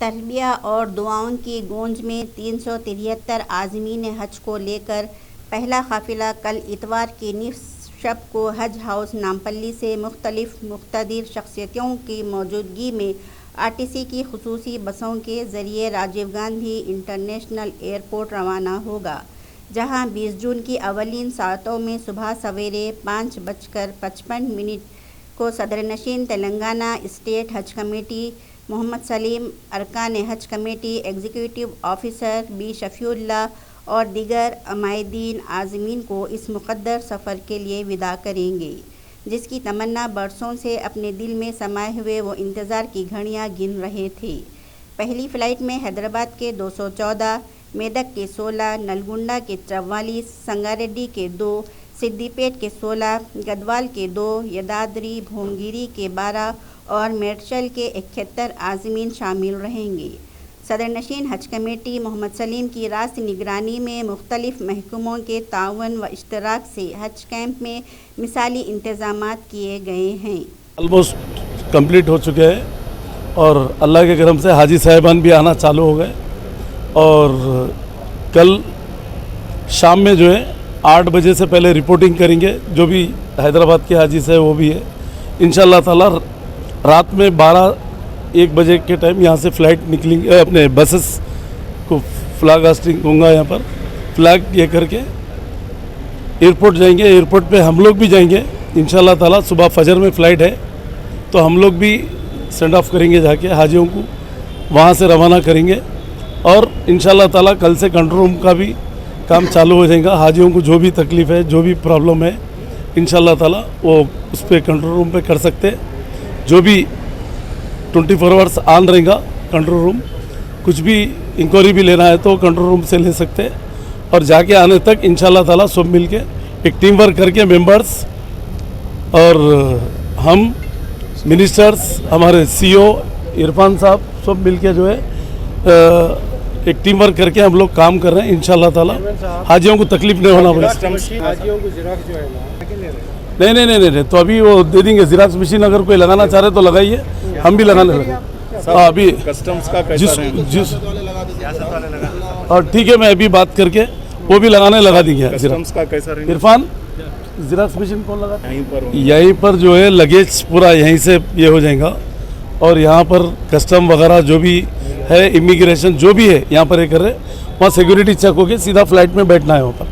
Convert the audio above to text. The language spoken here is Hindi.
तलबिया और दुआओं की गूंज में 373 आज़मीन हज को लेकर पहला काफ़िला कल इतवार की निस्फ शब को हज हाउस नामपल्ली से मुख्तलिफ शख्सियतों की मौजूदगी में आरटीसी की खुसूसी बसों के ज़रिए राजीव गांधी इंटरनेशनल एयरपोर्ट रवाना होगा, जहां 20 जून की अवलिन सातों में सुबह सवेरे 5:55 को सदरनशीन तेलंगाना स्टेट हज कमेटी मोहम्मद सलीम, अरकान Haj committee, executive officer B Shafiullah और दीगर अमायदीन आज़मीन को इस मुक़द्दर सफ़र के लिए विदा करेंगे, जिसकी तमन्ना बरसों से अपने दिल में समाये हुए वो इंतज़ार की घड़ियां गिन रहे थे। पहली फ़्लाइट में हैदराबाद के 214, मेदक के 16, नलगुंडा के 44, संगारेड्डी के 2, सिद्दीपेट के 16, गदवाल के 2, यदाद्री भोंगिरी के 12 और मेडचल के 71 आज़मीन शामिल रहेंगे। सदरनशीन हज कमेटी मोहम्मद सलीम की रास्त निगरानी में मुख्तलिफ महकमों के ताउन व इश्तराक से हज कैंप में मिसाली इंतज़ामात किए गए हैं। ऑलमोस्ट कंप्लीट हो चुके हैं और अल्लाह के करम से हाजी साहिबान भी आना चालू हो गए और कल शाम में जो है 8 बजे से पहले रिपोर्टिंग करेंगे। जो भी हैदराबाद के हाजी साहब वो भी है, इंशाअल्लाह ताला रात में 12-1 बजे के टाइम यहाँ से फ़्लाइट निकलेंगे। अपने बसेस को फ्लैग हास्टिंग होगा, यहाँ पर फ्लैग ये करके एयरपोर्ट जाएंगे। एयरपोर्ट पे हम लोग भी जाएंगे इंशाअल्लाह ताला। सुबह फजर में फ़्लाइट है तो हम लोग भी सेंड ऑफ करेंगे, जाके हाजियों को वहाँ से रवाना करेंगे और इंशाअल्लाह ताला कल से कंट्रोल रूम का भी काम चालू हो जाएगा। हाजियों को जो भी तकलीफ़ है, जो भी प्रॉब्लम है, इंशाअल्लाह ताला वो उस पर कंट्रोल रूम पे कर सकते हैं। जो भी 24 आवर्स ऑन रहेगा कंट्रोल रूम। कुछ भी इंक्वायरी भी लेना है तो कंट्रोल रूम से ले सकते हैं और जाके आने तक इंशाअल्लाह ताला सब मिल के एक टीम वर्क करके मेंबर्स और हम मिनिस्टर्स, हमारे सीईओ इरफान साहब सब मिल के जो है एक टीम वर्क करके हम लोग काम कर रहे हैं। इंशाअल्लाह ताला हाजियों को तकलीफ नहीं होना पड़े। हाजियों को जिराफ जो है नहीं, तो अभी वो दे देंगे जिराक्स मशीन। अगर कोई लगाना चाह रहे तो लगाइए, हम भी लगाने लगे। अभी कस्टम्स का जिस और ठीक है, मैं अभी बात करके वो भी लगाने लगा देंगे। कस्टम्स का कैसा रहेगा? इरफान, जिराक्स मशीन कौन लगा? यहीं पर जो है लगेज पूरा यहीं से ये हो जाएगा और यहाँ पर कस्टम वगैरह जो भी है, इमिग्रेशन जो भी है यहाँ पर ये कर रहे, वहाँ सिक्योरिटी चेक होके सीधा फ्लाइट में बैठना है वहाँ पर।